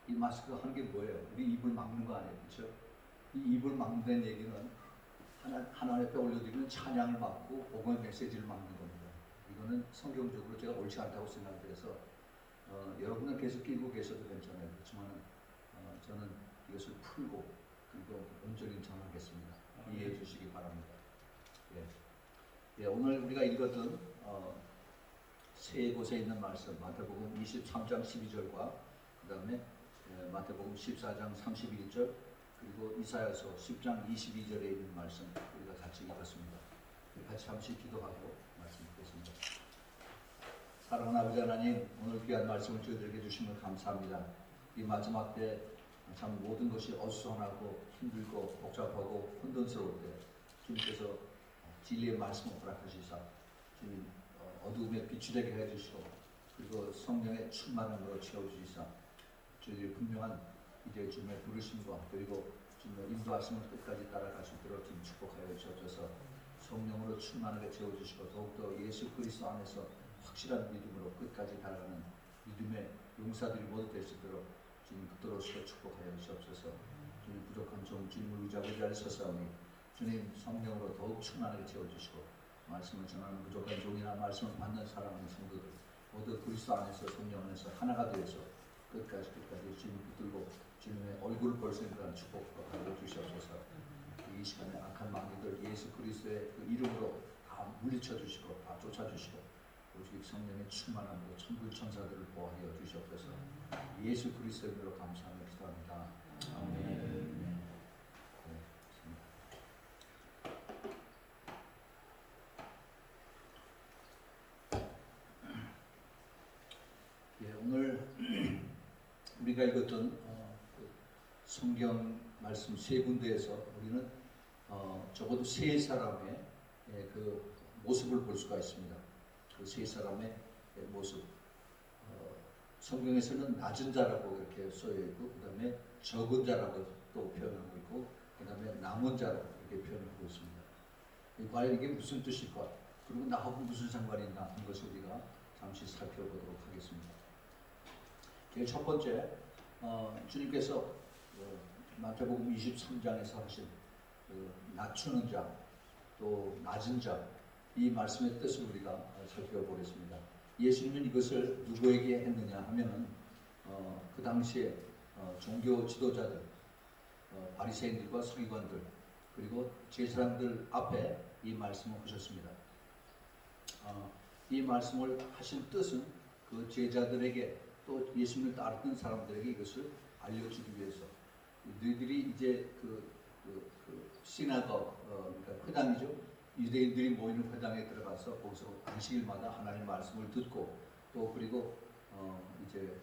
이 마스크가 하는 게 뭐예요? 우리 입을 막는 거 아니에요, 그렇죠? 이 입을 막는 얘기는 하나님 앞에 올려드리는 찬양을 막고 복음의 메시지를 막는 겁니다. 이거는 성경적으로 제가 옳지 않다고 생각해서 여러분은 계속 끼고 계셔도 괜찮아요. 그렇지만 저는 이것을 풀고 그리고 온전히 전하겠습니다. 이해해 주시기 바랍니다. 예. 예, 오늘 우리가 읽었던 세 곳에 있는 말씀, 마태복음 23장 12절과 그 다음에 마태복음 14장 31절 그리고 이사야서 10장 22절에 있는 말씀 우리가 같이 읽었습니다. 같이 잠시 기도하고 말씀 듣겠습니다. 사랑하는 아버지 하나님, 오늘 귀한 말씀을 저희들에게 주시면 감사합니다. 이 마지막 때 참 모든 것이 어수선하고 힘들고 복잡하고 혼돈스러울 때 주님께서 진리의 말씀을 허락하시사 주님 어두움에 빛이 되게 해주시고 그리고 성령의 충만함으로 채워주시사 저희들이 분명한 이제 주님의 부르심과 그리고 주님의 인도하심을 끝까지 따라갈 수 있도록 주님 축복하여 주옵소서. 성령으로 충만하게 채워주시고 더욱더 예수 그리스도 안에서 확실한 믿음으로 끝까지 달아가는 믿음의 용사들이 모두 될 수 있도록 주님 붙들어주시고 축복하여 주옵소서. 주님 부족한 종 주님을 의지하고 이 자리에 서사오니 주님 성령으로 더욱 충만하게 채워주시고 말씀을 전하는 부족한 종이나 말씀을 받는 사랑하는 성도들 모두 그리스도 안에서 성령 안에서 하나가 되어서 끝까지 주님 붙들고 주님의 얼굴을 볼 수 있는 그런 축복을 주시옵소서. 이 시간에 악한 마귀들 예수 그리스도의 그 이름으로 다 물리쳐 주시고 다 쫓아주시고 오직 성령의 충만함으로 천군 천사들을 보호하여 주시옵소서. 예수 그리스도의 이름으로 감사하며 기도합니다. 아멘. 예, 오늘 우리가 읽었던 성경 말씀 세 군데에서 우리는 적어도 세 사람의 그 모습을 볼 수가 있습니다. 그 세 사람의 모습. 성경에서는 낮은 자라고 이렇게 써여 있고, 그 다음에 적은 자라고 또 표현하고 있고, 그 다음에 남은 자라고 이렇게 표현하고 있습니다. 과연 이게 무슨 뜻일까? 그리고 나하고 무슨 상관이 있나 하는 것을 우리가 잠시 살펴보도록 하겠습니다. 첫 번째, 주님께서 마태복음 23장에서 하신 낮추는 자, 또 낮은 자, 이 말씀의 뜻을 우리가 살펴보겠습니다. 예수님은 이것을 누구에게 했느냐 하면은 그 당시에 종교 지도자들, 바리새인들과 서기관들 그리고 제사장들 앞에 이 말씀을 하셨습니다. 이 말씀을 하신 뜻은 그 제자들에게 또 예수님을 따르던 사람들에게 이것을 알려주기 위해서 너희들이 이제 그 시나고 그러니까 회당이죠. 유대인들이 모이는 회당에 들어가서 거기서 안식일마다 하나님의 말씀을 듣고 또 그리고 이제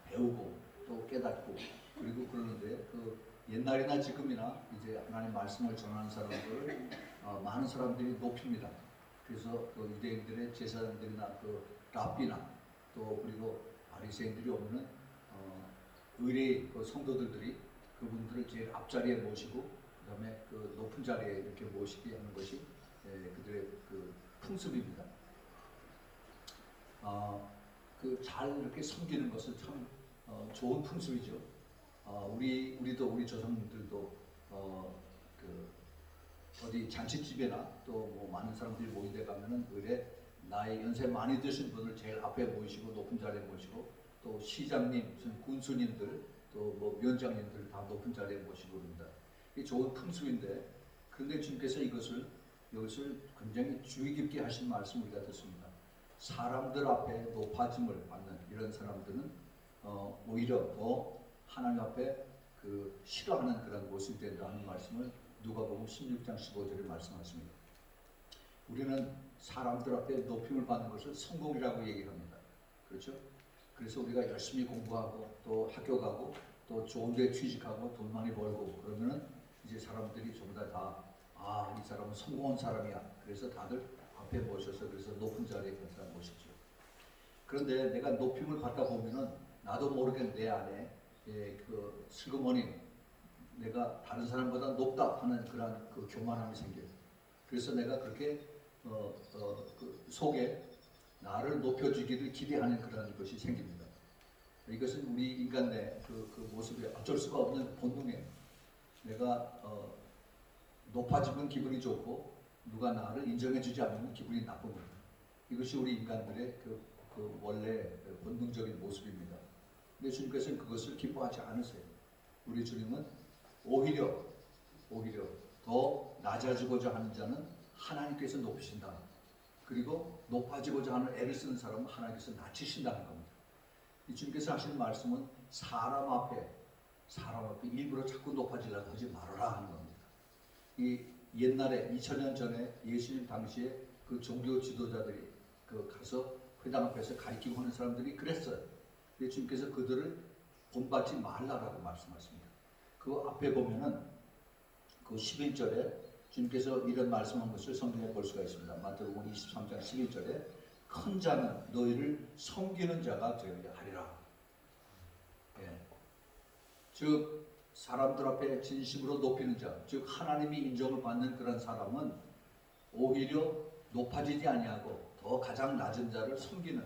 배우고 또 깨닫고 그리고 그러는데 그 옛날이나 지금이나 이제 하나님 말씀을 전하는 사람들을 많은 사람들이 높입니다. 그래서 그 유대인들의 제사장들이나 그 랍비나 또 그리고 바리새인들이 오면은 의뢰 그 성도들이 그분들을 제일 앞자리에 모시고 그다음에 그 높은 자리에 이렇게 모시게 하는 것이 그들의 그 풍습입니다. 그 잘 이렇게 섬기는 것은 참 좋은 풍습이죠. 우리 조상들도 그 어디 잔치집에나 또 뭐 많은 사람들이 모이대 가면은 의뢰 나이 연세 많이 드신 분을 제일 앞에 모시고 높은 자리에 모시고 또 시장님, 무슨 군수님들 또 뭐 위원장님들 다 높은 자리에 모시고 그럽니다. 이게 좋은 풍습인데 그런데 주님께서 이것을 굉장히 주의 깊게 하신 말씀 우리가 듣습니다. 사람들 앞에 높아짐을 받는 이런 사람들은 오히려 더 하나님 앞에 그 싫어하는 그런 모습이 된다는 말씀을 누가복음 16장 15절에 말씀하십니다. 우리는 사람들 앞에 높임을 받는 것을 성공이라고 얘기합니다. 그렇죠? 그래서 우리가 열심히 공부하고 또 학교 가고 또 좋은 데 취직하고 돈 많이 벌고 그러면은 이제 사람들이 전부 다 이 사람은 성공한 사람이야. 그래서 다들 앞에 모셔서 그래서 높은 자리에 가서 모시죠. 그런데 내가 높임을 받다 보면은 나도 모르게 내 안에 그 슬그머니 내가 다른 사람보다 높다 하는 그런 그 교만함이 생겨요. 그래서 내가 그렇게 그 속에 나를 높여주기를 기대하는 그런 것이 생깁니다. 이것은 우리 인간의 그 모습이 어쩔 수가 없는 본능이에요. 내가 높아지면 기분이 좋고 누가 나를 인정해주지 않으면 기분이 나쁩니다. 이것이 우리 인간들의 그 원래 본능적인 모습입니다. 근데 주님께서는 그것을 기뻐하지 않으세요. 우리 주님은 오히려 더 낮아지고자 하는 자는 하나님께서 높이신다. 그리고 높아지고자 하는 애를 쓰는 사람은 하나님께서 낮추신다는 겁니다. 이 주님께서 하시는 말씀은 사람 앞에 일부러 자꾸 높아지려고 하지 말아라 하는 겁니다. 이 옛날에 2000년 전에 예수님 당시에 그 종교 지도자들이 가서 회당 앞에서 가리키고 하는 사람들이 그랬어요. 근데 주님께서 그들을 본받지 말라라고 말씀하십니다. 그 앞에 보면은 그 11절에 주님께서 이런 말씀한 것을 성경에 볼 수가 있습니다. 마태복음 23장 11절에 큰 자는 너희를 섬기는 자가 되어야 하리라. 예. 즉 사람들 앞에 진심으로 높이는 자, 즉 하나님이 인정을 받는 그런 사람은 오히려 높아지지 아니하고 더 가장 낮은 자를 섬기는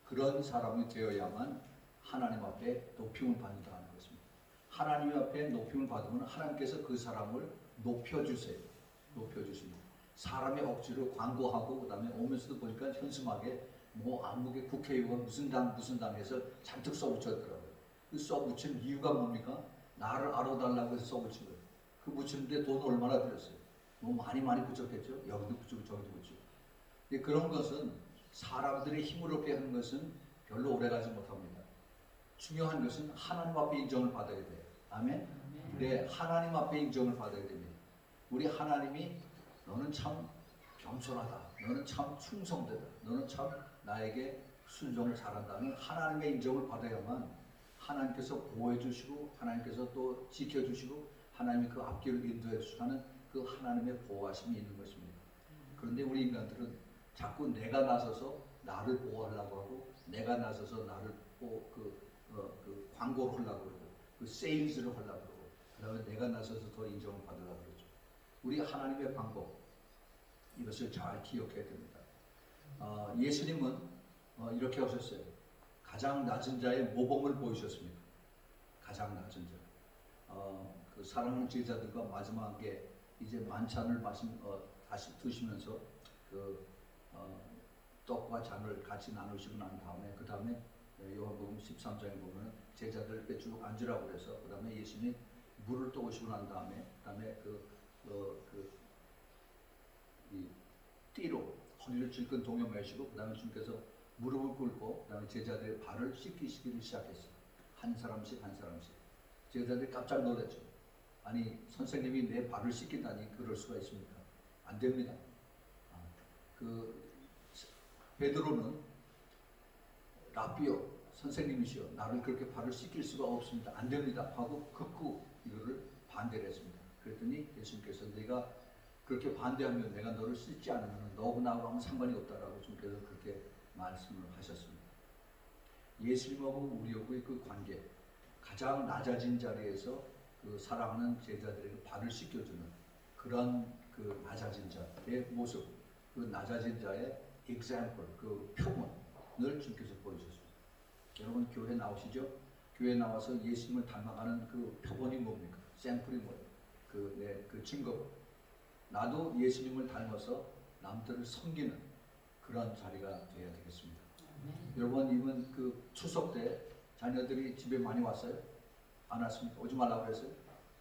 그런 사람이 되어야만 하나님 앞에 높임을 받는다는 것입니다. 하나님 앞에 높임을 받으면 하나님께서 그 사람을 높여주세요. 높여주십니다. 사람의 억지로 광고하고 그 다음에 오면서도 보니까 현수막에 뭐 안목의 국회의원 무슨 당에서 잔뜩 써붙였더라고요. 그 써붙인 이유가 뭡니까? 나를 알아달라고 해서 써붙인 거예요. 그 붙이는데 돈 얼마나 들였어요? 뭐 많이 붙였겠죠. 여기도 붙이고 저기도 붙이고. 그런 것은 사람들의 힘을 얻게 하는 것은 별로 오래가지 못합니다. 중요한 것은 하나님 앞에 인정을 받아야 돼요. 아멘? 네, 하나님 앞에 인정을 받아야 됩니다. 우리 하나님이 너는 참 겸손하다. 너는 참 충성되다. 너는 참 나에게 순종을 잘한다는 하나님의 인정을 받아야만 하나님께서 보호해 주시고 하나님께서 또 지켜 주시고 하나님이 그 앞길을 인도해 주시는 그 하나님의 보호하심이 있는 것입니다. 그런데 우리 인간들은 자꾸 내가 나서서 나를 보호하려고 하고 내가 나서서 나를 광고를 하려고 그러고 그 세일즈를 하려고 그러고 그 다음에 내가 나서서 더 인정을 받으려고 그러죠. 우리 하나님의 방법 이것을 잘 기억해야 됩니다. 예수님은 이렇게 하셨어요. 가장 낮은 자의 모범을 보이셨습니다. 가장 낮은 자. 그 사랑하는 제자들과 마지막에 이제 만찬을 다시 드시면서 떡과 잔을 같이 나누시고 난 다음에 그 다음에 요한복음 13장에 보면 제자들께 쭉 앉으라고 그래서 그 다음에 예수님이 물을 떠오시고 난 다음에 그 다음에 이 띠로 허리를 질끈 동여매시고 그 다음에 주님께서 무릎을 꿇고 그 다음에 제자들의 발을 씻기시기를 시작했어요. 한 사람씩 제자들이 깜짝 놀랐죠. 아니 선생님이 내 발을 씻긴다니 그럴 수가 있습니까? 안 됩니다. 베드로는 라비오 선생님이시여 나를 그렇게 발을 씻길 수가 없습니다. 안 됩니다. 하고 극구 이거를 반대를 했습니다. 그랬더니 예수님께서 내가 그렇게 반대하면 내가 너를 씻지 않으면 너하고 나하고 아무 상관이 없다라고 주님께서 그렇게 말씀을 하셨습니다. 예수님하고 우리하고의 그 관계 가장 낮아진 자리에서 그 사랑하는 제자들에게 발을 씻겨주는 그런 그 낮아진 자의 모습 그 낮아진 자의 example, 그 표본을 주님께서 보여주셨습니다. 여러분 교회 나오시죠? 교회 나와서 예수님을 닮아가는 그 표본이 뭡니까? 샘플이 뭐예요? 그 증거. 나도 예수님을 닮아서 남들을 섬기는 그런 자리가 되어야 되겠습니다. 여러분 이번 그 추석 때 자녀들이 집에 많이 왔어요? 안 왔습니까? 오지 말라고 그랬어요?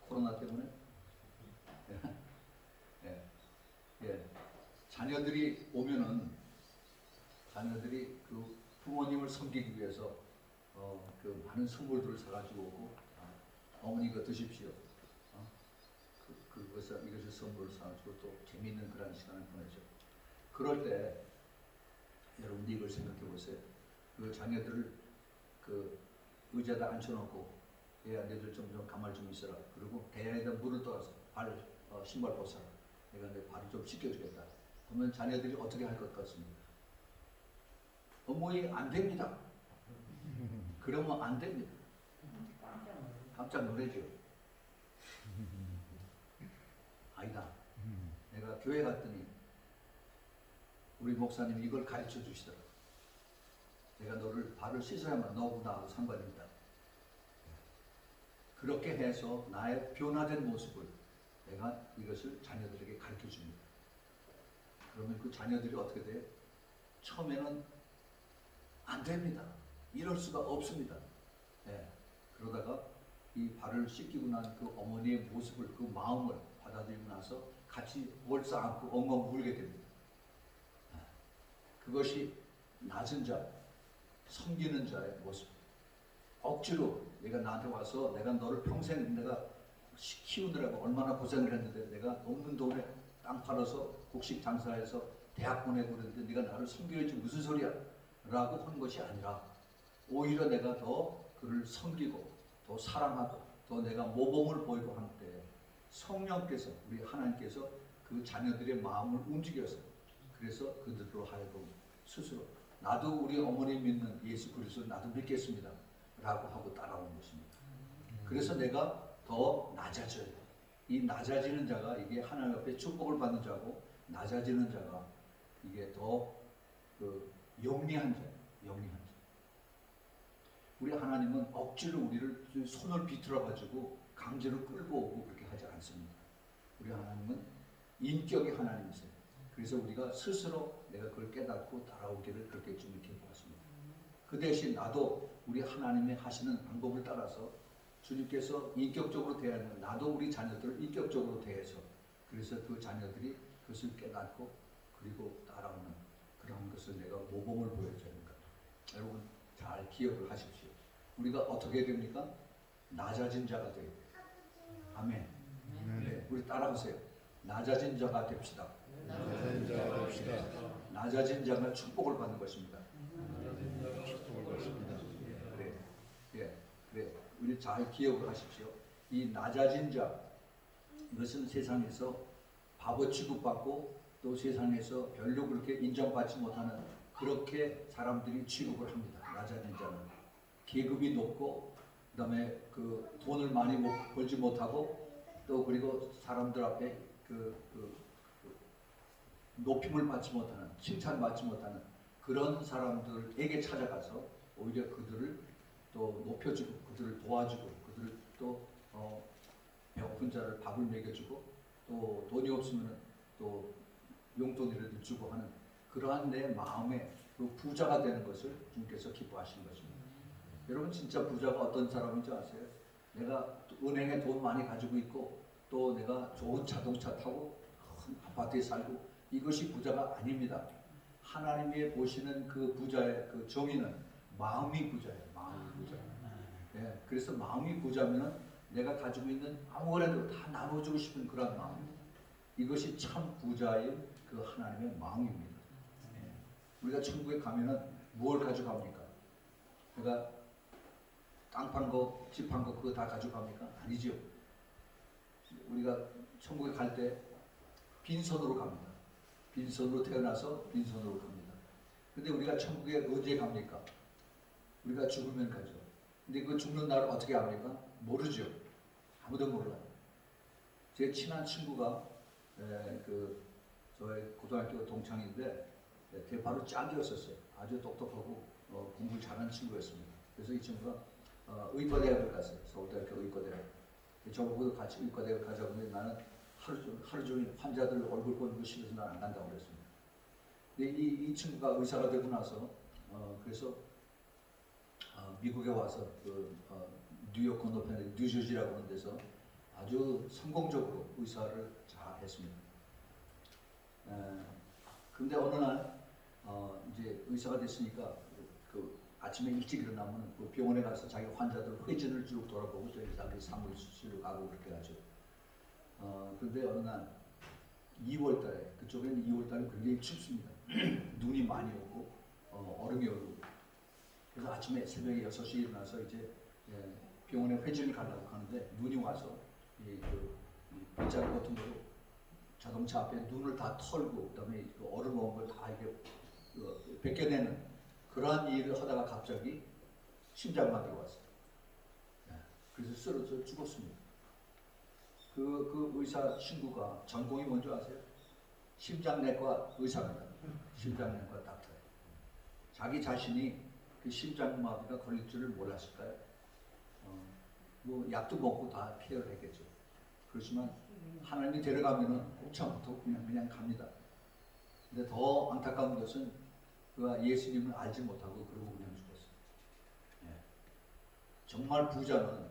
코로나 때문에? 예. 자녀들이 오면은 자녀들이 그 부모님을 섬기기 위해서 그 많은 선물들을 사가지고 오고 어머니 이거 드십시오. 이것을 선물을 사가지고 또 재미있는 그런 시간을 보내죠. 그럴 때 여러분들 이걸 생각해 보세요. 그 자녀들을 그 의자에다 앉혀놓고 얘야 너희들 좀 가만히 좀 있어라. 그리고 대야에다 물을 떠서 신발 벗어라. 내가 내 발을 좀 씻겨주겠다. 그러면 자녀들이 어떻게 할 것 같습니까? 어머니 안 됩니다. 그러면 안 됩니다. 깜짝 놀라죠. 아니다. 내가 교회 갔더니 우리 목사님이 이걸 가르쳐 주시더라. 내가 너를 발을 씻어야만 너하고 나하고 상관이 있다. 그렇게 해서 나의 변화된 모습을 내가 이것을 자녀들에게 가르쳐 줍니다. 그러면 그 자녀들이 어떻게 돼요? 처음에는 안 됩니다. 이럴 수가 없습니다. 예. 그러다가 이 발을 씻기고 난 그 어머니의 모습을, 그 마음을 받아들이고 나서 같이 월싸 안고 엉엉 울게 됩니다. 예. 그것이 낮은 자, 섬기는 자의 모습. 억지로 내가 나한테 와서 내가 너를 평생 내가 키우느라고 얼마나 고생을 했는데 내가 없는 돈에 땅 팔아서 곡식 장사해서 대학 보내고 그랬는데 네가 나를 섬겨야지 무슨 소리야? 라고 한 것이 아니라 오히려 내가 더 그를 섬기고 더 사랑하고 더 내가 모범을 보이고 할 때 성령께서, 우리 하나님께서 그 자녀들의 마음을 움직여서 그래서 그들로 하여금 스스로 나도 우리 어머니 믿는 예수 그리스도 나도 믿겠습니다 라고 하고 따라오는 것입니다. 그래서 내가 더 낮아져요. 이 낮아지는 자가 이게 하나님 앞에 축복을 받는 자고, 낮아지는 자가 이게 더 영리한 자예요. 영리한 자. 우리 하나님은 억지로 우리를 손을 비틀어 가지고 강제로 끌고 오고 그렇게 하지 않습니다. 우리 하나님은 인격의 하나님이세요. 그래서 우리가 스스로 내가 그걸 깨닫고 따라오기를 그렇게 좀 이렇게 보았습니다. 그 대신 나도 우리 하나님의 하시는 방법을 따라서 주님께서 인격적으로 대하는, 나도 우리 자녀들을 인격적으로 대해서 그래서 그 자녀들이 그것을 깨닫고 그리고 따라오는 그런 것을 내가 모범을 보여줘야 합니다. 여러분 잘 기억을 하십시오. 우리가 어떻게 됩니까? 낮아진 자가 돼요. 아멘. 네, 우리 따라하세요. 낮아진 자가 됩시다. 낮아진 자가 됩시다. 낮아진 자가 축복을 받는 것입니다. 낮아진 자가 축복을 받습니다. 그래. 우리 잘 기억을 하십시오. 이 낮아진 자, 이것은 세상에서 바보 취급받고 또 세상에서 별로 그렇게 인정받지 못하는 그렇게 사람들이 취급을 합니다. 낮아진 자는 계급이 높고 그다음에 그 돈을 많이 벌지 못하고 또 그리고 사람들 앞에 높임을 받지 못하는, 칭찬받지 못하는 그런 사람들에게 찾아가서 오히려 그들을 또 높여주고 그들을 도와주고 그들을 또 배고픈 자를 밥을 먹여주고 또 돈이 없으면 또 용돈이라도 주고 하는 그러한 내 마음에 그 부자가 되는 것을 주님께서 기뻐하시는 것입니다. 여러분 진짜 부자가 어떤 사람인지 아세요? 내가 은행에 돈 많이 가지고 있고 또 내가 좋은 자동차 타고 큰 아파트에 살고 이것이 부자가 아닙니다. 하나님이 보시는 그 부자의 그 정의는 마음이 부자예요. 마음이 부자. 예, 그래서 마음이 부자면은 내가 가지고 있는 아무거나도 다 나눠주고 싶은 그런 마음. 이것이 참 부자인 그 하나님의 마음입니다. 예. 우리가 천국에 가면은 뭘 가져갑니까? 내가 땅 판 거, 집 판 거 그거 다 가져갑니까? 아니죠. 우리가 천국에 갈 때 빈손으로 갑니다. 빈손으로 태어나서 빈손으로 갑니다. 근데 우리가 천국에 언제 갑니까? 우리가 죽으면 가죠. 근데 그 죽는 날을 어떻게 합니까? 모르죠. 아무도 몰라요. 제 친한 친구가 저의 고등학교 동창인데 바로 짝이었었어요. 아주 똑똑하고 공부 잘하는 친구였습니다. 그래서 이 친구가 의과대학을 갔어요. 서울대학교 의과대학. 저보고도 같이 의과대학 가자고 했는데 나는 하루 종일 환자들 얼굴 보는 거 싫어서 난 안 간다고 그랬습니다. 근데 이 친구가 의사가 되고 나서 그래서 미국에 와서 뉴욕 건너편에 뉴저지라고 하는 데서 아주 성공적으로 의사를 잘 했습니다. 근데 어느 날 이제 의사가 됐으니까 그 아침에 일찍 일어나면 그 병원에 가서 자기 환자들 회진을 쭉 돌아보고 또 자기 사무실로 가고 그렇게 하죠. 그런데 어느 날 2월달에 그쪽에는 2월달에 굉장히 춥습니다. 눈이 많이 오고 얼음이 오고 그래서 아침에 새벽에 6시에 일어나서 이제 병원에 회진을 가려고 하는데 눈이 와서 이 빗자루 같은 거로 자동차 앞에 눈을 다 털고 그다음에 그 얼음 온 걸 다 이렇게 벗겨내는 그러한 일을 하다가 갑자기 심장마비가 왔어요. 그래서 쓰러져 죽었습니다. 그 의사 친구가 전공이 뭔지 아세요? 심장내과 의사입니다. 심장내과 닥터예요. 자기 자신이 그 심장마비가 걸릴 줄을 몰랐을까요? 뭐 약도 먹고 다 케어를 했겠죠. 그렇지만 하나님이 데려가면은 처음부터 그냥 갑니다. 근데 더 안타까운 것은 그가 예수님을 알지 못하고 그러고 그냥 죽었어요. 예. 정말 부자는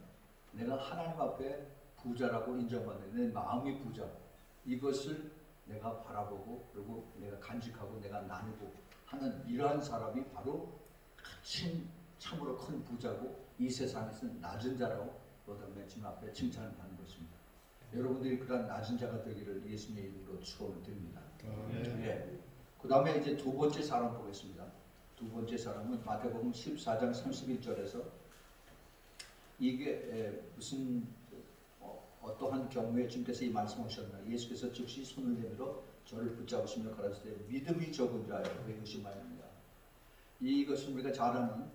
내가 하나님 앞에 부자라고 인정받는 내 마음이 부자. 이것을 내가 바라보고 그리고 내가 간직하고 내가 나누고 하는 이러한 사람이 바로 참으로 큰 부자고 이 세상에서 낮은 자라고 그다음에 주님 앞에 칭찬을 받는 것입니다. 여러분들이 그런 낮은 자가 되기를 예수님의 이름으로 축원을 드립니다. 예. 그 다음에 이제 두 번째 사람 보겠습니다. 두 번째 사람은 마태복음 14장 31절에서 이게 무슨 어떠한 경우에 주님께서 이 말씀하셨나. 예수께서 즉시 손을 내밀어 저를 붙잡으시며 가라사대 믿음이 적은 자여 왜 의심하였느냐. 이것은 우리가 잘 아는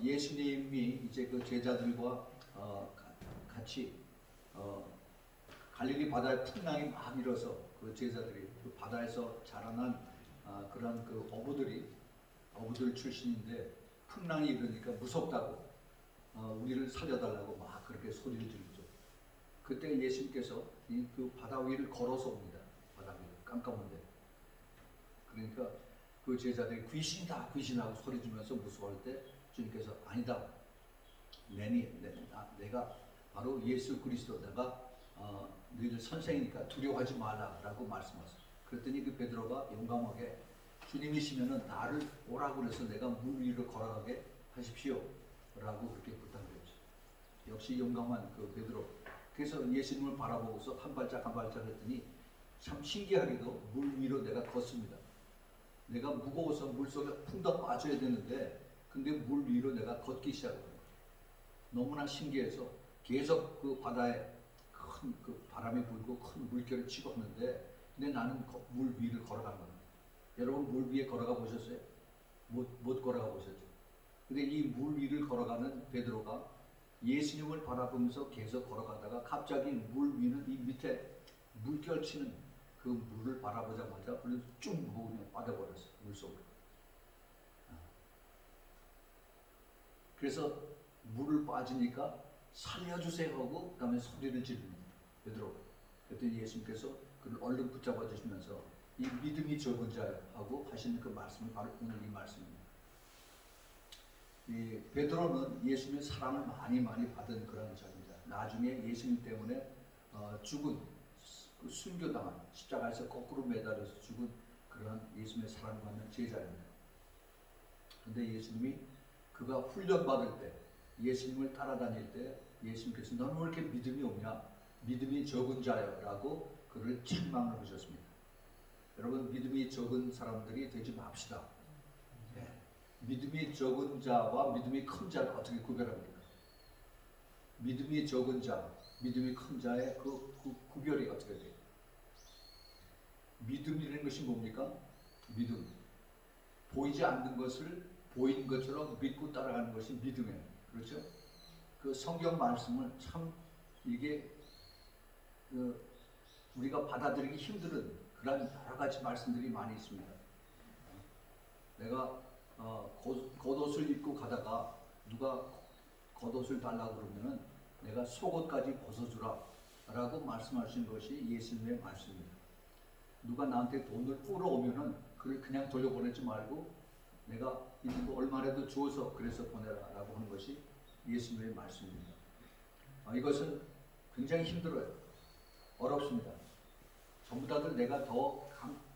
예수님이 이제 그 제자들과 같이 갈릴리 바다에 풍랑이 막 일어서 그 제자들이 그 바다에서 자라난 그런 그 어부들 출신인데 풍랑이 일으니까 무섭다고 우리를 살려달라고 막 그렇게 소리를 지르죠. 그때 예수님께서 그 바다 위를 걸어서 옵니다. 바다 위를 깜깜한데. 그러니까 그 제자들이 귀신이다 귀신하고 소리 지르면서 무서워할 때 주님께서 아니다. 내가 바로 예수 그리스도 내가 너희들 선생이니까 두려워하지 말라라고 말씀하셨어요. 그랬더니 그 베드로가 용감하게 주님이시면은 나를 오라고 그래서 내가 물 위로 걸어가게 하십시오 라고 그렇게 부탁을 했죠. 역시 용감한 그 베드로. 그래서 예수님을 바라보고서 한 발짝 한 발짝 했더니 참 신기하게도 물 위로 내가 걷습니다. 내가 무거워서 물속에 풍덩 빠져야 되는데 근데 물 위로 내가 걷기 시작합니다. 너무나 신기해서 계속 그 바다에 큰 그 바람이 불고 큰 물결이 치고 하는데 근데 나는 물 위를 걸어간 겁니다. 여러분 물 위에 걸어가 보셨어요? 못 걸어가 보셨죠? 근데 이 물 위를 걸어가는 베드로가 예수님을 바라보면서 계속 걸어가다가 갑자기 물 위는 이 밑에 물결 치는 그 물을 바라보자마자 쭉 하고 그냥 빠져버렸어요. 물속으로. 그래서 물을 빠지니까 살려주세요 하고 그 다음에 소리를 지릅니다. 베드로. 그랬더니 예수님께서 그를 얼른 붙잡아 주시면서 이 믿음이 적은 자여 하고 하시는 그 말씀이 바로 오늘 이 말씀입니다. 이 베드로는 예수님의 사랑을 많이 받은 그런 자입니다. 나중에 예수님 때문에 죽은 그 순교당한 십자가에서 거꾸로 매달려서 죽은 그러한 예수님의 사랑받는 제자입니다. 그런데 예수님이 그가 훈련받을 때 예수님을 따라다닐 때 예수님께서 너는 왜 이렇게 믿음이 없냐? 믿음이 적은 자여 라고 그를 책망을 하셨습니다. 여러분 믿음이 적은 사람들이 되지 맙시다. 네. 믿음이 적은 자와 믿음이 큰 자를 어떻게 구별합니까? 믿음이 적은 자, 믿음이 큰 자의 그 구별이 어떻게 돼요? 믿음이라는 것이 뭡니까? 믿음. 보이지 않는 것을 보이는 것처럼 믿고 따라가는 것이 믿음이에요. 그렇죠? 그 성경 말씀을 참 이게 우리가 받아들이기 힘든 그런 여러 가지 말씀들이 많이 있습니다. 내가 겉옷을 입고 가다가 누가 겉옷을 달라고 그러면은 내가 속옷까지 벗어주라 라고 말씀하신 것이 예수님의 말씀입니다. 누가 나한테 돈을 뿌려오면은 그걸 그냥 돌려보내지 말고 내가 있는 거 얼마라도 주어서 그래서 보내라 라고 하는 것이 예수님의 말씀입니다. 이것은 굉장히 힘들어요. 어렵습니다. 전부 다들 내가 더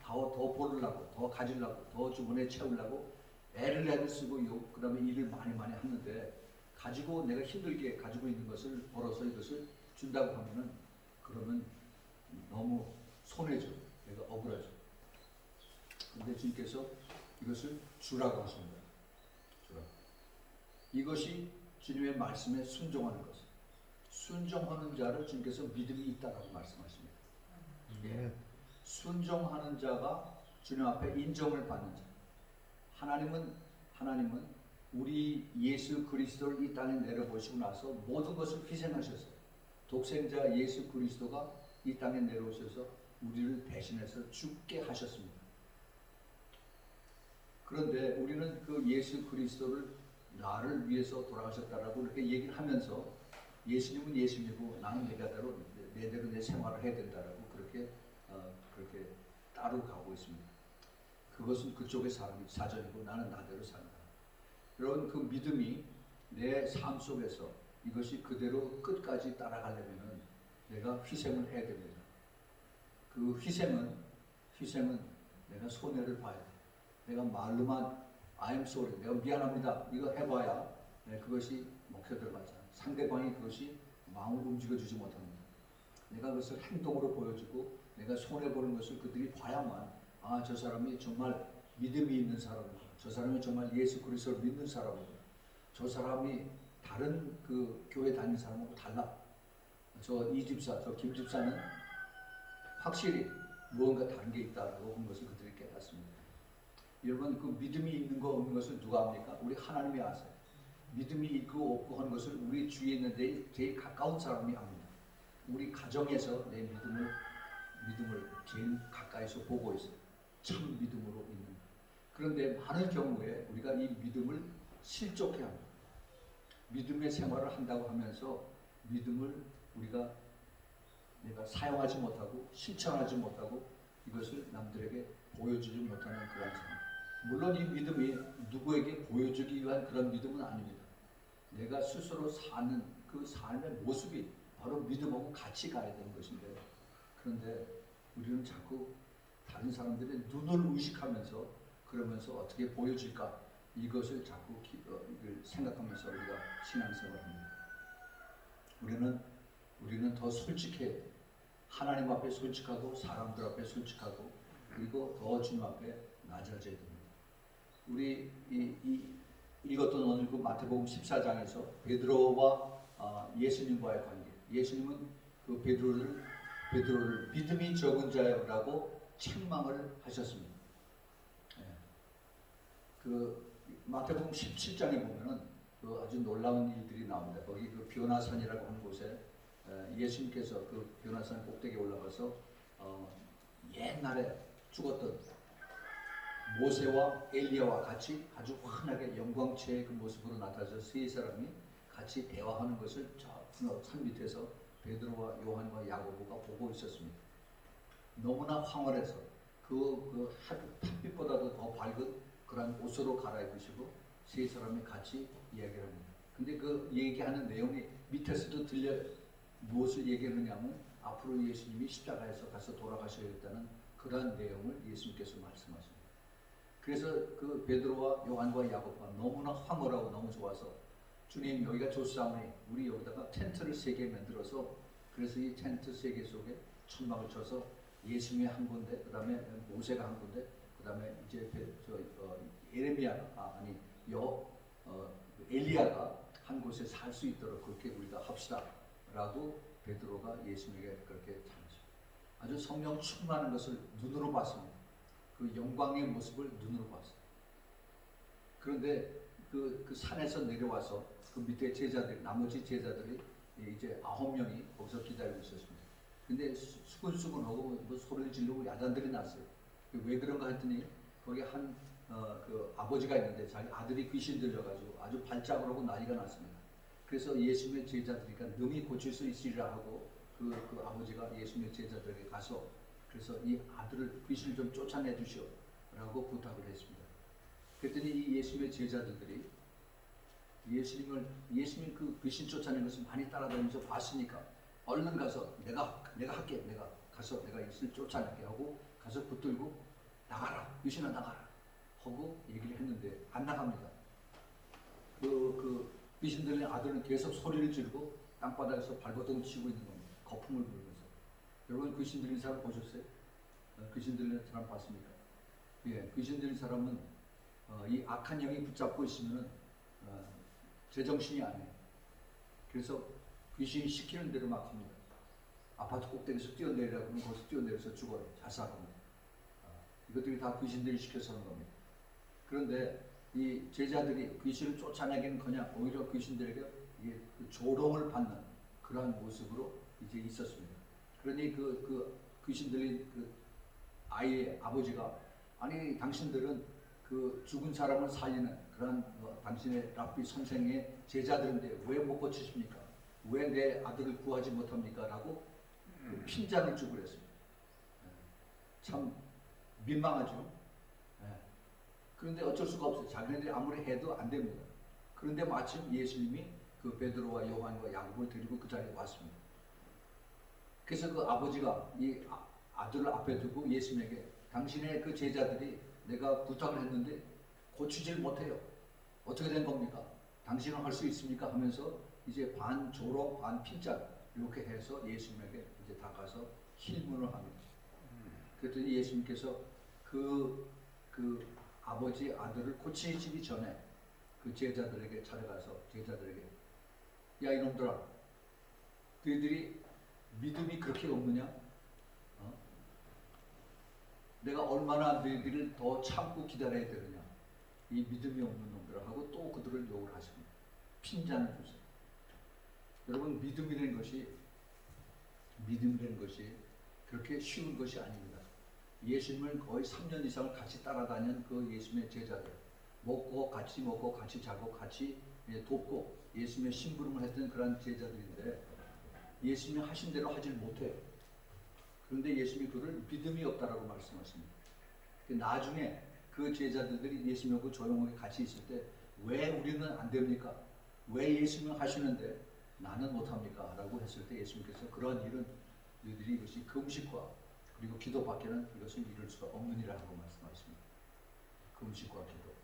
벌으려고, 더 가지려고, 더 주머니에 채우려고 애를 쓰고 그 다음에 일을 많이 하는데 가지고 내가 힘들게 가지고 있는 것을 벌어서 이것을 준다고 하면은 그러면 너무 손해죠. 내가 억울하죠. 그런데 주님께서 이것을 주라고 하십니다. 주라고. 이것이 주님의 말씀에 순종하는 것. 순종하는 자를 주님께서 믿음이 있다라고 말씀하십니다. 예. 순종하는 자가 주님 앞에 인정을 받는 자. 하나님은 우리 예수 그리스도를 이 땅에 내려보시고 나서 모든 것을 희생하셨어요. 독생자 예수 그리스도가 이 땅에 내려오셔서 우리를 대신해서 죽게 하셨습니다. 그런데 우리는 그 예수 그리스도를 나를 위해서 돌아가셨다라고 이렇게 얘기를 하면서 예수님은 예수님이고 나는 내대로 내 생활을 해야 된다라고 그렇게 따로 가고 있습니다. 그것은 그쪽의 사전이고 나는 나대로 산다. 여러분 그 믿음이 내 삶 속에서 이것이 그대로 끝까지 따라가려면 내가 희생을 해야 됩니다. 그 희생은 내가 손해를 봐야 돼. 내가 말로만 I'm sorry, 내가 미안합니다. 이거 해봐야 그것이 먹혀 들어가잖아. 상대방이 그것이 마음을 움직여주지 못합니다. 내가 그것을 행동으로 보여주고 내가 손해보는 것을 그들이 봐야만 저 사람이 정말 믿음이 있는 사람이구나. 저 사람이 정말 예수 그리스도를 믿는 사람이구나. 저 사람이 다른 그 교회 다니는 사람하고 달라. 저 김 집사는 확실히 무언가 다른 게 있다고 하는 것을 그들이 깨닫습니다. 여러분 그 믿음이 있는 거 없는 것을 누가 합니까? 우리 하나님이 아세요. 믿음이 있고 없고 하는 것을 우리 주위에 있는 제일 가까운 사람이 합니다. 우리 가정에서 내 믿음을 제일 가까이서 보고 있어요. 참 믿음으로 있는. 그런데 많은 경우에 우리가 이 믿음을 실족해 합니다. 믿음의 생활을 한다고 하면서 믿음을 내가 사용하지 못하고 실천하지 못하고 이것을 남들에게 보여주지 못하는 그런 상황. 물론 이 믿음이 누구에게 보여주기 위한 그런 믿음은 아닙니다. 내가 스스로 사는 그 삶의 모습이 바로 믿음하고 같이 가야 되는 것인데 그런데 우리는 자꾸 다른 사람들의 눈을 의식하면서 그러면서 어떻게 보여질까 이것을 자꾸 이걸 생각하면서 우리가 신앙생활을 합니다. 우리는 더 솔직해야 돼요. 하나님 앞에 솔직하고 사람들 앞에 솔직하고 그리고 더 주님 앞에 낮아져야 됩니다. 우리 읽었던 오늘 그 마태복음 14장에서 베드로와 예수님과의 관계. 예수님은 그 베드로를 믿음이 적은 자라고 책망을 하셨습니다. 그 마태복음 17장에 보면은 그 아주 놀라운 일들이 나옵니다. 거기 그 변화산이라고 하는 곳에 예수님께서 그 변화산 꼭대기에 올라가서 옛날에 죽었던 모세와 엘리야와 같이 아주 환하게 영광체의 그 모습으로 나타나서 세 사람이 같이 대화하는 것을 저 산 밑에서 베드로와 요한과 야고보가 보고 있었습니다. 너무나 황홀해서 그 햇빛보다도 더 밝은 그런 옷으로 갈아입으시고 세 사람이 같이 이야기를 합니다. 근데 그 얘기하는 내용이 밑에서도 무엇을 얘기하느냐면 앞으로 예수님이 십자가에서 가서 돌아가셔야겠다는 그러한 내용을 예수님께서 말씀하십니다. 그래서 그 베드로와 요한과 야고보가 너무나 황홀하고 너무 좋아서 주님 여기가 좋사오니 우리 여기다가 텐트를 3개 만들어서 그래서 이 텐트 3개 속에 천막을 쳐서 예수님이 한 군데 그 다음에 모세가 한 군데 그 다음에 이제 엘리야가 한 곳에 살 수 있도록 그렇게 우리가 합시다 라고 베드로가 예수님에게 그렇게 전하죠. 아주 성령 충만한 것을 눈으로 봤습니다. 그 영광의 모습을 눈으로 봤어요. 그런데 그 산에서 내려와서 그 밑에 나머지 제자들이 이제 9명이 거기서 기다리고 있었습니다. 근데 수근수근하고 뭐 소리를 지르고 야단들이 났어요. 왜 그런가 했더니 거기 그 아버지가 있는데 자기 아들이 귀신 들려가지고 아주 발작을 하고 난리가 났습니다. 그래서 예수님의 제자들이니까 능히 고칠 수 있으리라 하고 그 아버지가 예수님의 제자들에게 가서 그래서 이 아들을 귀신을 좀 쫓아내 주시오 라고 부탁을 했습니다. 그랬더니 이 예수님의 제자들이 예수님 그 귀신 쫓아내는 것을 많이 따라다니면서 봤으니까 얼른 가서 내가 할게. 내가 가서 내가 귀신을 쫓아낼게 하고 가서 붙들고 나가라. 귀신아 나가라. 하고 얘기를 했는데 안 나갑니다. 그 귀신 들린 아들은 계속 소리를 지르고 땅바닥에서 발버둥 치고 있는 겁니다. 거품을 불면서. 여러분 귀신 들린 사람 보셨어요? 귀신 들린 사람 봤습니까? 예, 귀신 들린 사람은 이 악한 영이 붙잡고 있으면 제정신이 아니에요. 그래서 귀신이 시키는 대로 막 합니다. 아파트 꼭대기에서 뛰어내리라고 하면 거기서 뛰어내려서 죽어요. 자살합니다. 이것들이 다 귀신들이 시켜서 하는 겁니다. 그런데 이 제자들이 귀신을 쫓아내기는커녕 오히려 귀신들에게 조롱을 받는 그러한 모습으로 이제 있었습니다. 그러니 그 귀신 들린 그 아이의 아버지가 아니 당신들은 그 죽은 사람을 살리는 그런 당신의 랍비 선생의 제자들인데 왜 못 고치십니까? 왜 내 아들을 구하지 못합니까? 라고 그 핀잔을 주고 그랬습니다. 예. 참 민망하죠. 예. 그런데 어쩔 수가 없어요. 자기네들이 아무리 해도 안 됩니다. 그런데 마침 예수님이 그 베드로와 요한과 야곱을 데리고 그 자리에 왔습니다. 그래서 그 아버지가 이 아들을 앞에 두고 예수님에게 당신의 그 제자들이 내가 부탁을 했는데 고치질 못해요. 어떻게 된 겁니까? 당신은 할 수 있습니까? 하면서 이제 반 조로 반 핀잔 이렇게 해서 예수님에게 이제 다가서 힐문을 합니다. 그랬더니 예수님께서 그 아버지 아들을 고치시기 전에 그 제자들에게 찾아가서 제자들에게 야 이놈들아 너희들이 믿음이 그렇게 없느냐? 내가 얼마나 너희들을 더 참고 기다려야 되느냐? 이 믿음이 없는 놈들아 하고 또 그들을 욕을 하십니다. 핀잔을 주세요. 여러분 믿음이라는 것이 그렇게 쉬운 것이 아닙니다. 예수님을 거의 3년 이상을 같이 따라다닌 그 예수님의 제자들 같이 먹고 같이 자고 같이 돕고 예수님의 심부름을 했던 그런 제자들인데 예수님이 하신 대로 하질 못해요. 그런데 예수님이 그를 믿음이 없다라고 말씀하십니다. 나중에 그 제자들이 예수님하고 조용하게 같이 있을 때 왜 우리는 안 됩니까? 왜 예수님은 하시는데 나는 못합니까? 라고 했을 때 예수님께서 그런 일은 너희들이 이것이 금식과 그리고 기도밖에는 이것을 이룰 수가 없는 일이라고 말씀하십니다. 금식과 기도.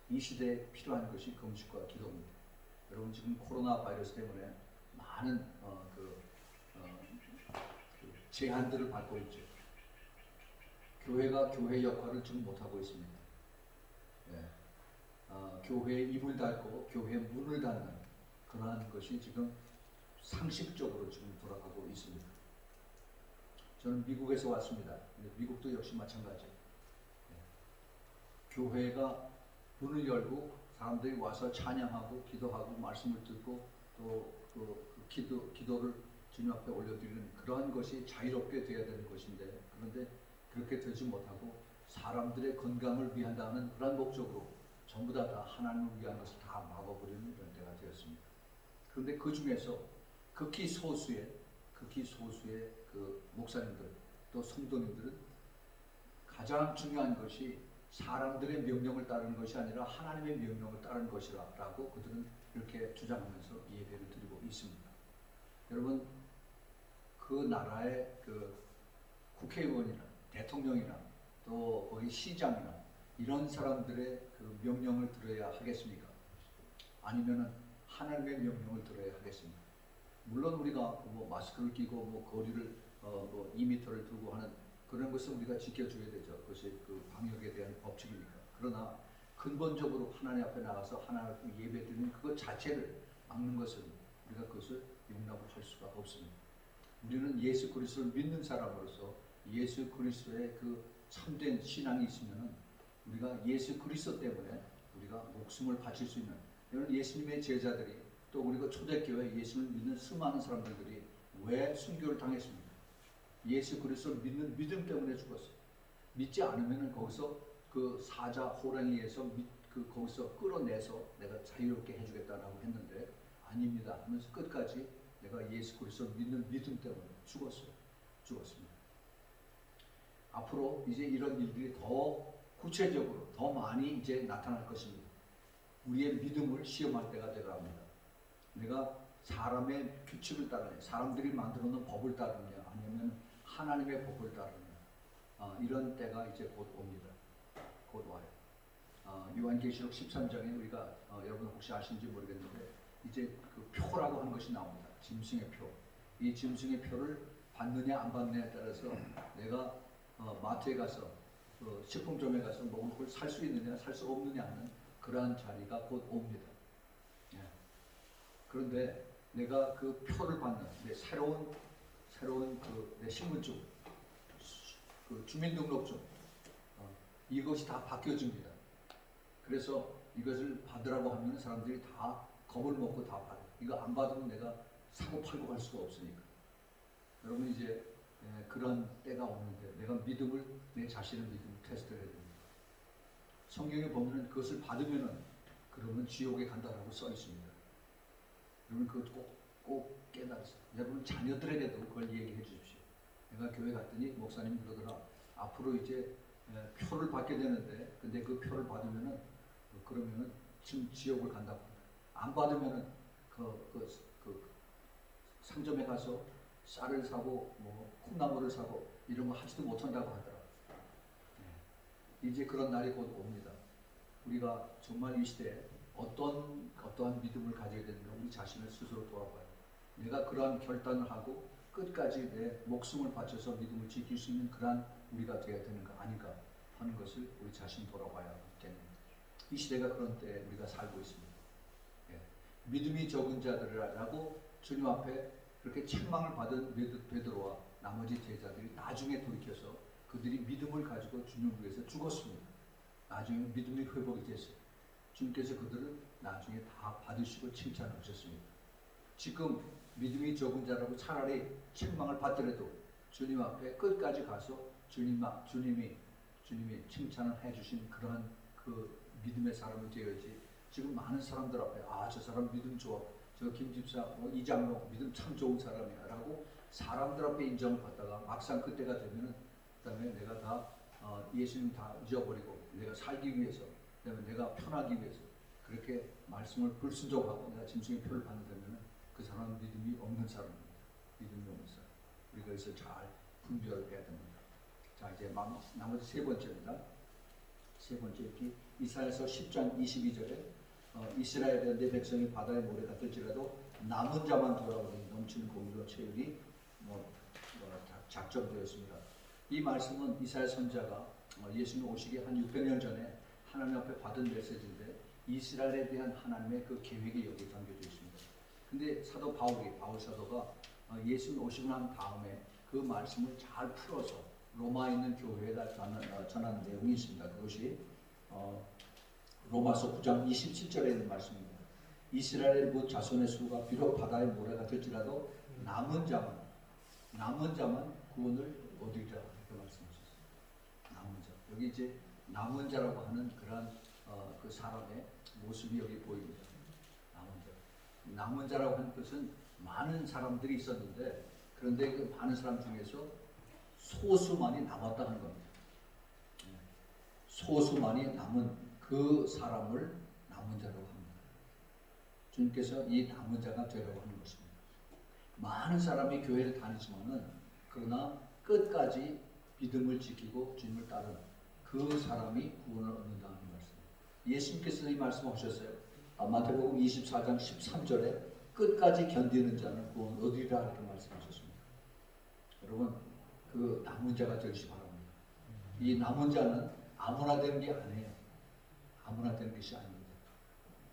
이 시대에 필요한 것이 금식과 기도입니다. 여러분 지금 코로나 바이러스 때문에 많은 제한들을 받고 있죠. 교회가 교회 역할을 지금 못하고 있습니다. 교회에 입을 닫고 교회 문을 닫는 그러한 것이 지금 상식적으로 지금 돌아가고 있습니다. 저는 미국에서 왔습니다. 미국도 역시 마찬가지예요. 교회가 문을 열고 사람들이 와서 찬양하고 기도하고 말씀을 듣고 또 기도를 주님 앞에 올려드리는 그러한 것이 자유롭게 되어야 되는 것인데 그런데 그렇게 되지 못하고 사람들의 건강을 위한다는 그런 목적으로 전부 다 하나님을 위한 것을 다 막아버리는 그런 때가 되었습니다. 그런데 그 중에서 극히 소수의 그 목사님들 또 성도님들은 가장 중요한 것이 사람들의 명령을 따르는 것이 아니라 하나님의 명령을 따르는 것이라고 그들은 이렇게 주장하면서 예배를 드리고 있습니다. 여러분 그 나라의 그 국회의원이나 대통령이나 또 거기 시장이나 이런 사람들의 그 명령을 들어야 하겠습니까? 아니면은 하나님의 명령을 들어야 하겠습니까? 물론 우리가 뭐 마스크를 끼고 뭐 거리를 2m를 두고 하는 그런 것을 우리가 지켜줘야 되죠. 그것이 그 방역에 대한 법칙이니까. 그러나 근본적으로 하나님 앞에 나가서 하나님 앞에 예배드리는 그것 자체를 막는 것은 우리가 그것을 용납을 할 수가 없습니다. 우리는 예수 그리스도를 믿는 사람으로서 예수 그리스도의 그 참된 신앙이 있으면 우리가 예수 그리스도 때문에 우리가 목숨을 바칠 수 있는 이런 예수님의 제자들이 또 우리가 초대교회 예수를 믿는 수많은 사람들이 왜 순교를 당했습니까? 예수 그리스도를 믿는 믿음 때문에 죽었어요. 믿지 않으면 거기서 그 사자 호랑이에서 거기서 끌어내서 내가 자유롭게 해주겠다라고 했는데 아닙니다 하면서 끝까지 내가 예수 그리스도를 믿는 믿음 때문에 죽었습니다. 앞으로 이제 이런 일들이 더 구체적으로 더 많이 이제 나타날 것입니다. 우리의 믿음을 시험할 때가 되어갑니다. 내가 사람의 규칙을 따르냐, 사람들이 만들어 놓은 법을 따르냐, 아니면 하나님의 법을 따르냐, 이런 때가 이제 곧 옵니다. 곧 와요. 요한계시록 13장에 우리가 여러분 혹시 아시는지 모르겠는데 이제 그 표라고 하는 것이 나옵니다. 짐승의 표. 이 짐승의 표를 받느냐 안 받느냐에 따라서 내가 마트에 가서 식품점에 가서 먹을 걸 살 수 있느냐 살 수 없느냐 하는 그러한 자리가 곧 옵니다. 그런데 내가 그 표를 받는 내 새로운 내 신분증, 그 주민등록증 이것이 다 바뀌어집니다. 그래서 이것을 받으라고 하면 사람들이 다 겁을 먹고 다 받아. 이거 안 받으면 내가 사고 팔고 할 수가 없으니까. 여러분 이제 그런 때가 오는데 내가 내 자신의 믿음을 테스트해야 됩니다. 성경에 보면은 그것을 받으면은 그러면 지옥에 간다라고 써 있습니다. 여러분 그것 꼭 깨달으세요. 여러분 자녀들에게도 그걸 얘기해 주십시오. 내가 교회 갔더니 목사님 그러더라. 앞으로 이제 표를 받게 되는데, 근데 그 표를 받으면은 그러면은 지옥을 간다고. 안 받으면은 그 상점에 가서 쌀을 사고 뭐 콩나물을 사고 이런 거 하지도 못한다고 하더라. 이제 그런 날이 곧 옵니다. 우리가 정말 이 시대에 어떠한 믿음을 가져야 되는가, 우리 자신을 스스로 돌아봐요. 내가 그러한 결단을 하고 끝까지 내 목숨을 바쳐서 믿음을 지킬 수 있는 그러한 우리가 되어야 되는가 아닌가 하는 것을 우리 자신 돌아봐야 됩니다. 이 시대가 그런 때에 우리가 살고 있습니다. 예. 믿음이 적은 자들이라고 주님 앞에 그렇게 책망을 받은 베드로와 나머지 제자들이 나중에 돌이켜서 그들이 믿음을 가지고 주님을 위해서 죽었습니다. 나중에 믿음이 회복이 됐어요. 주님께서 그들을 나중에 다 받으시고 칭찬하셨습니다. 지금 믿음이 적은 자라고 차라리 책망을 받더라도 주님 앞에 끝까지 가서 주님이 칭찬을 해주신 그러한 그 믿음의 사람이 되어야지. 지금 많은 사람들 앞에 저 사람 믿음 좋아, 저 김집사 이장로 믿음 참 좋은 사람이야 라고 사람들 앞에 인정을 받다가 막상 그때가 되면은 그다음에 내가 다 예수님 다 잊어버리고 내가 살기 위해서, 그다음에 내가 편하기 위해서 그렇게 말씀을 불순종하고 내가 짐승의 표를 받는다면 그 사람은 믿음이 없는 사람입니다. 믿음이 없는 사람. 우리가 여기서 잘 분별해야 됩니다. 자, 이제 나머지 세 번째입니다. 세 번째 이사야서 10장 22절에 이스라엘의 내 백성이 바다의 모래 같을지라도 남은 자만 돌아오니 넘치는 공의로 채우리 작정되었습니다. 이 말씀은 이사야 선지자가 예수님 오시기 한 600년 전에 하나님 앞에 받은 메시지인데 이스라엘에 대한 하나님의 그 계획이 여기 담겨져 있습니다. 근데 바울 사도가 예수님 오시고 난 다음에 그 말씀을 잘 풀어서 로마에 있는 교회에다 전하는 내용이 있습니다. 그것이 로마서 9장 27절에 있는 말씀입니다. 이스라엘 곧 자손의 수가 비록 바다의 모래 같을지라도 남은 자만 구원을 얻으리라 이렇게 말씀하셨어요. 남은 자. 여기 이제 남은 자라고 하는 그러한 그 사람의 모습이 여기 보입니다. 남은 자라고 하는 것은 많은 사람들이 있었는데, 그런데 그 많은 사람 중에서 소수만이 남았다는 겁니다. 소수만이 남은 그 사람을 남은 자라고 합니다. 주님께서 이 남은 자가 되라고 하는 것입니다. 많은 사람이 교회를 다니지만은 그러나 끝까지 믿음을 지키고 주님을 따른 그 사람이 구원을 얻는다는 말씀입니다. 예수님께서 이 말씀하셨어요. 마태복음 24장 13절에 끝까지 견디는 자는 구원 얻으리라 이렇게 말씀하셨습니다. 여러분 그 남은 자가 되시기 바랍니다. 이 남은 자는 아무나 되는 게 아니에요. 아무나 되는 것이 아닙니다.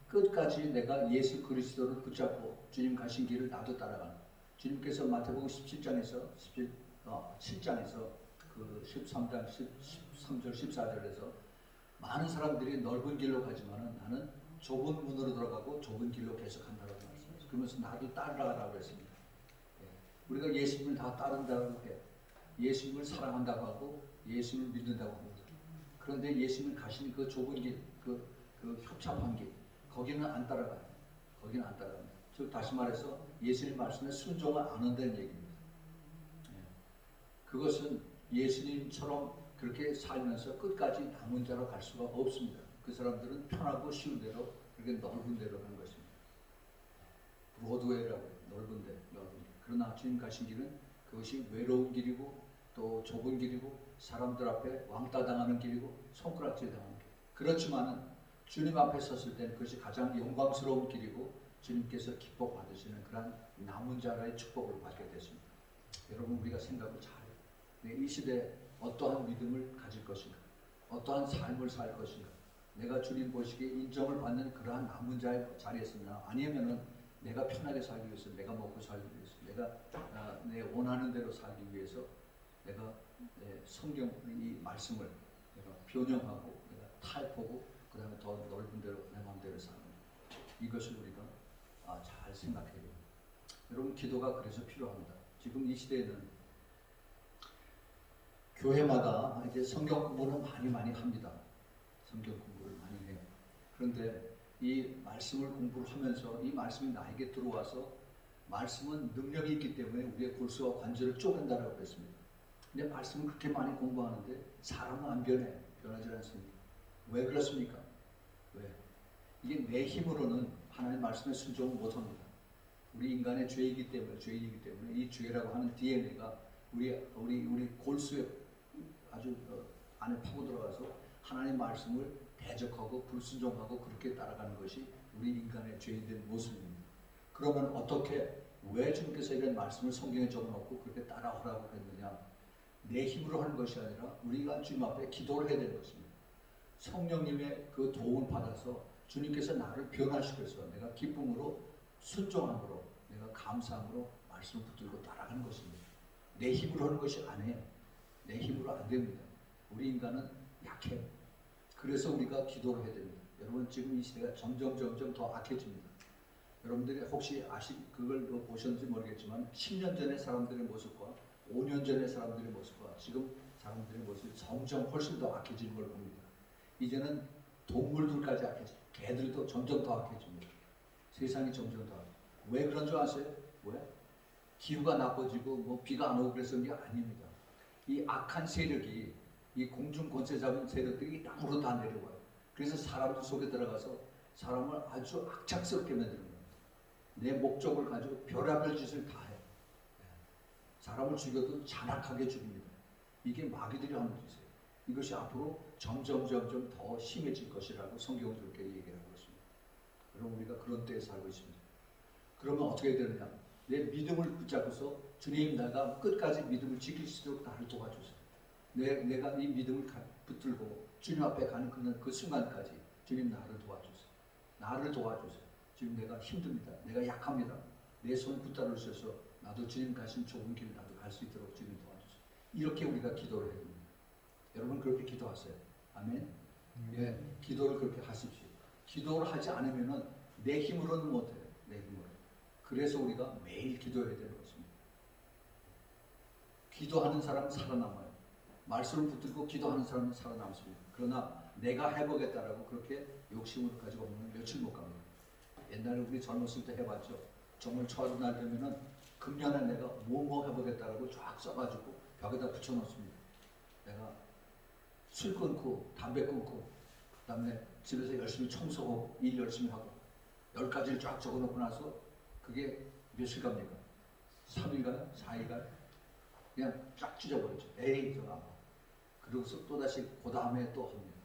끝까지 내가 예수 그리스도를 붙잡고 주님 가신 길을 나도 따라가는, 주님께서 마태복음 17장에서 그 13장 13절 14절에서 많은 사람들이 넓은 길로 가지만은 나는 좁은 문으로 들어가고 좁은 길로 계속 간다고 말씀하셨어요. 그러면서 나도 따라가라고 했습니다. 우리가 예수님을 다 따른다고 해요. 예수님을 사랑한다고 하고 예수님을 믿는다고 합니다. 그런데 예수님을 가신 그 좁은 길, 그 협착한 길, 거기는 안 따라가요. 거기는 안 따라갑니다. 즉 다시 말해서 예수님 말씀에 순종을 안 한다는 얘기입니다. 그것은 예수님처럼 그렇게 살면서 끝까지 남은 자로 갈 수가 없습니다. 그 사람들은 편하고 쉬운 대로 그렇게 넓은 대로 가는 것입니다. 로드웨이라고 해요. 넓은 데, 넓은 길. 그러나 주님 가신 길은 그것이 외로운 길이고 또 좁은 길이고 사람들 앞에 왕따 당하는 길이고 손가락질 당하는 길. 그렇지만은 주님 앞에 섰을 때는 그것이 가장 영광스러운 길이고 주님께서 기뻐 받으시는 그러한 남은 자라의 축복을 받게 됐습니다. 여러분 우리가 생각을 잘해요. 이 시대에 어떠한 믿음을 가질 것인가, 어떠한 삶을 살 것인가, 내가 주님 보시기에 인정을 받는 그러한 남은 자의 자리에 서나 아니면은 내가 편하게 살기 위해서, 내가 먹고 살기 위해서, 내가 내 원하는 대로 살기 위해서 내가 성경 이 말씀을 내가 변형하고 내가 타협하고 그 다음에 더 넓은 대로 내 마음대로 사는 이것을 우리가 잘 생각해야 됩니다. 여러분 기도가 그래서 필요합니다. 지금 이 시대에는 교회마다 이제 성경 공부는 많이 합니다. 성경 공부를 많이 해요. 그런데 이 말씀을 공부를 하면서 이 말씀이 나에게 들어와서 말씀은 능력이 있기 때문에 우리의 골수와 관절을 쪼갠다라고 했습니다. 근데 말씀을 그렇게 많이 공부하는데 사람은 안 변하지 않습니다. 왜 그렇습니까? 왜? 이게 내 힘으로는 하나님 말씀에 순종을 못합니다. 우리 인간의 죄이기 때문에 이 죄라고 하는 DNA가 우리 골수에 아주 안에 파고 들어가서 하나님 말씀을 대적하고 불순종하고 그렇게 따라가는 것이 우리 인간의 죄인된 모습입니다. 그러면 어떻게 왜 주님께서 이런 말씀을 성경에 적어놓고 그렇게 따라오라고 했느냐? 내 힘으로 하는 것이 아니라 우리가 주님 앞에 기도를 해야 되는 것입니다. 성령님의 그 도움을 받아서 주님께서 나를 변화시켜서 내가 기쁨으로 순종함으로 내가 감사함으로 말씀을 붙들고 따라가는 것입니다. 내 힘으로 하는 것이 아니에요. 내 힘으로 안 됩니다. 우리 인간은 약해요. 그래서 우리가 기도를 해야 됩니다. 여러분 지금 이 시대가 점점 더 악해집니다. 여러분들이 혹시 그걸 보셨는지 모르겠지만 10년 전의 사람들의 모습과 5년 전의 사람들의 모습과 지금 사람들의 모습이 점점 훨씬 더 악해지는 걸 봅니다. 이제는 동물들까지 악해져요. 개들도 점점 더 악해집니다. 세상이 점점 더 악해져요. 왜 그런 줄 아세요? 왜? 기후가 나빠지고 뭐 비가 안 오고 그래서 그게 아닙니다. 이 악한 세력이 이 공중 권세 잡은 세력들이 땅으로 다 내려와요. 그래서 사람들 속에 들어가서 사람을 아주 악착스럽게 만드는 거예요. 내 목적을 가지고 별의별 짓을 다 해요. 사람을 죽여도 잔악하게 죽입니다. 이게 마귀들이 하는 짓이에요. 이것이 앞으로 점점 더 심해질 것이라고 성경은 그렇게 얘기하고 있습니다. 그럼 우리가 그런 때에 살고 있습니다. 그러면 어떻게 되느냐? 내 믿음을 붙잡고서 주님 내가 끝까지 믿음을 지킬 수 있도록 나를 도와주세요. 내가 이 믿음을 붙들고 주님 앞에 가는 그 순간까지 주님 나를 도와주세요. 나를 도와주세요. 지금 내가 힘듭니다. 내가 약합니다. 내 손 붙들어 주셔서 나도 주님 가신 좁은 길 나도 갈 수 있도록 주님 도와주세요. 이렇게 우리가 기도를 해야 됩니다. 여러분 그렇게 기도하세요. 아멘. 예, 기도를 그렇게 하십시오. 기도를 하지 않으면은 내 힘으로는 못해요. 내 힘으로. 그래서 우리가 매일 기도해야 되는 것입니다. 기도하는 사람은 살아남아요. 말씀을 붙들고 기도하는 사람은 살아남습니다. 그러나 내가 해보겠다라고 그렇게 욕심을 가지고 오면 며칠 못 갑니다. 옛날에 우리 젊었을 때 해봤죠. 정말 처음 날 되면은 금년에 내가 뭐 해보겠다라고 쫙 써가지고 벽에다 붙여놓습니다. 내가 술 끊고 담배 끊고 그다음에 집에서 열심히 청소하고 일 열심히 하고 10가지를 쫙 적어놓고 나서 그게 며칠 갑니까? 3일가요? 4일가요? 그냥 쫙 찢어버리죠. 에이 저거 안 봐. 그러고서 또다시 그 다음에 또 합니다.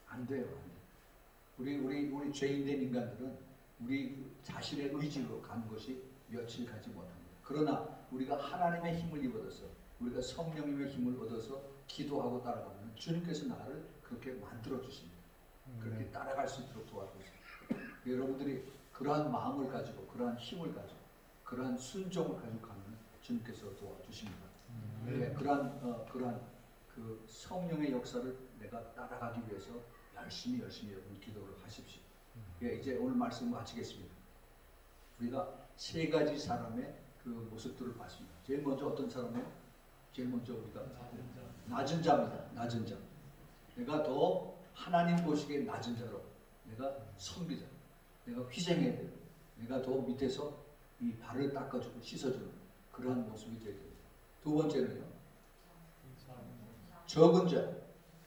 안 돼요. 안 돼요. 우리 죄인된 인간들은 우리 자신의 의지로 가는 것이 며칠 가지 못합니다. 그러나 우리가 하나님의 힘을 입어서 우리가 성령님의 힘을 얻어서 기도하고 따라가면 주님께서 나를 그렇게 만들어 주십니다. 그렇게 따라갈 수 있도록 도와주세요. 여러분들이 그러한 마음을 가지고 그러한 힘을 가지고 그러한 순종을 가지고 가면 주님께서 도와주십니다. 네, 그러한 그 성령의 역사를 내가 따라가기 위해서 열심히 여러분 기도를 하십시오. 예, 이제 오늘 말씀 마치겠습니다. 우리가 세 가지 사람의 그 모습들을 봤습니다. 제일 먼저 어떤 사람이에요? 제일 먼저 우리가 낮은 자입니다. 낮은 자. 내가 더 하나님 보시기에 낮은 자로 내가 섬기자. 내가 희생해야 돼요. 내가 더 밑에서 이 발을 닦아주고 씻어주는 그러한 모습이 되야 됩니다. 두 번째는요. 적은 자.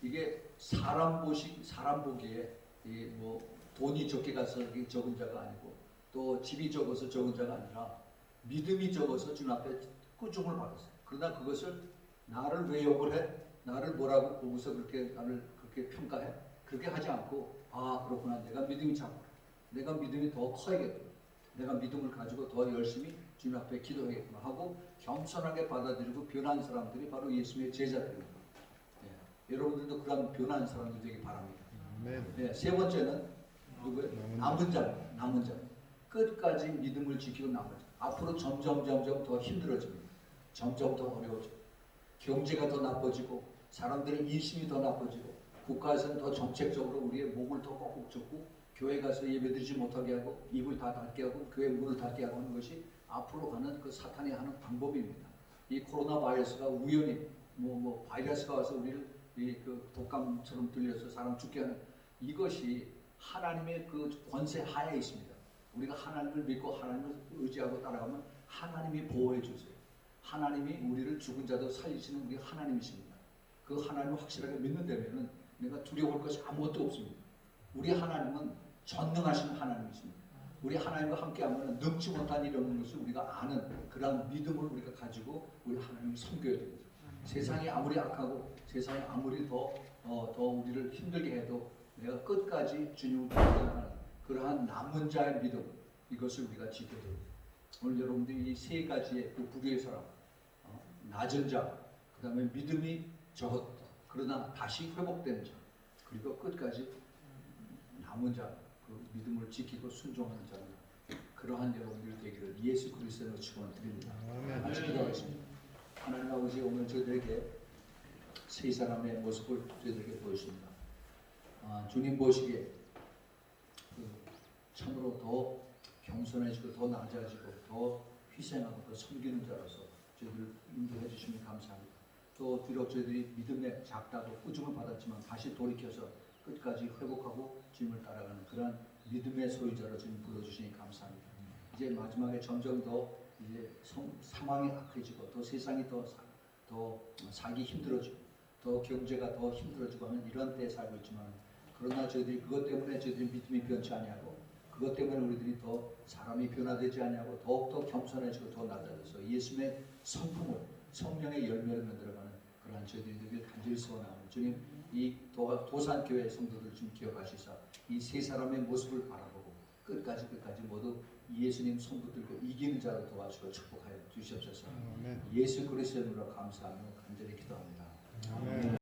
이게 사람 보기에 뭐 돈이 적게 가서 적은 자가 아니고 또 집이 적어서 적은 자가 아니라 믿음이 적어서 주님 앞에 꾸중을 받았어요. 그러나 그것을 나를 왜 욕을 해? 나를 뭐라고 보고서 그렇게 나를 그렇게 평가해? 그렇게 하지 않고 아 그렇구나 내가 믿음이 작구나. 내가 믿음이 더 커야겠구나. 내가 믿음을 가지고 더 열심히 주님 앞에 기도하겠구나 하고 겸손하게 받아들이고 변한 사람들이 바로 예수님의 제자들입니다. 예, 여러분들도 그런 변한 사람들 되기 바랍니다. 네, 세 번째는 누구예요? 남은 자입니다. 남은 자. 끝까지 믿음을 지키고 남은 자. 앞으로 점점 더 힘들어집니다. 점점 더 어려워져요. 경제가 더 나빠지고 사람들의 인심이 더 나빠지고 국가에서는 더 정책적으로 우리의 목을 더 꽉 쫓고 교회 가서 예배드리지 못하게 하고 입을 다 닫게 하고 교회 문을 닫게 하고 하는 것이 앞으로 가는 그 사탄이 하는 방법입니다. 이 코로나 바이러스가 우연히 바이러스가 와서 우리를 그 독감처럼 들려서 사람 죽게 하는 이것이 하나님의 그 권세 하에 있습니다. 우리가 하나님을 믿고 하나님을 의지하고 따라가면 하나님이 보호해 주세요. 하나님이 우리를 죽은 자도 살리시는 우리 하나님이십니다. 그 하나님을 확실하게 믿는다면은 내가 두려워할 것이 아무것도 없습니다. 우리 하나님은 전능하신 하나님이십니다. 우리 하나님과 함께하면 능치 못한 일이 없는 것을 우리가 아는 그런 믿음을 우리가 가지고 우리 하나님을 섬겨야 됩니다. 세상이 아무리 악하고 세상이 아무리 더 우리를 힘들게 해도 내가 끝까지 주님을 믿는 그러한 남은 자의 믿음, 이것을 우리가 지켜야 됩니다. 오늘 여러분들이 이 세 가지의 그 불의의 사람, 낮은 자, 그 다음에 믿음이 적었다, 그러나 다시 회복되는 자, 그리고 끝까지 남은 자, 그 믿음을 지키고 순종하는 자입니다. 그러한 여러분들이 되기를 예수 그리스도로 축원드립니다. 같이 기도하겠습니다. 하나님 아버지, 오늘 저희들에게 세 사람의 모습을 저희들에게 보여주십니다. 주님 보시기에 참으로 더 겸손해지고 더 낮아지고 더 희생하고 더 섬기는 자로서 저희들을 인도해 주시면 감사합니다. 또 비록 저희들이 믿음에 작다고 꾸중을 받았지만 다시 돌이켜서 끝까지 회복하고 주님을 따라가는 그런 믿음의 소유자로 주님 불러주시니 감사합니다. 이제 마지막에 점점 더 이제 상황이 악해지고 더 세상이 더 살기 힘들어지고 더 경제가 더 힘들어지고 하는 이런 때에 살고 있지만, 그러나 저희들이 그것 때문에 저희들이 믿음이 변치 아니하고 그것 때문에 우리들이 더 사람이 변화되지 아니하고 더욱더 겸손해지고 더 낮아져서 예수님의 성품을, 성령의 열매를 만들어가는 그러한 저희들이 되길 간절히 소원하고, 주님 이 도산교회 성도들 좀 기억하시사 이 세 사람의 모습을 바라보고 끝까지 모두 예수님 손 붙들고 이기는 자로 도와주고 축복하여 주시옵소서. 예수 그리스도의 이름으로 감사하며 간절히 기도합니다. 아멘.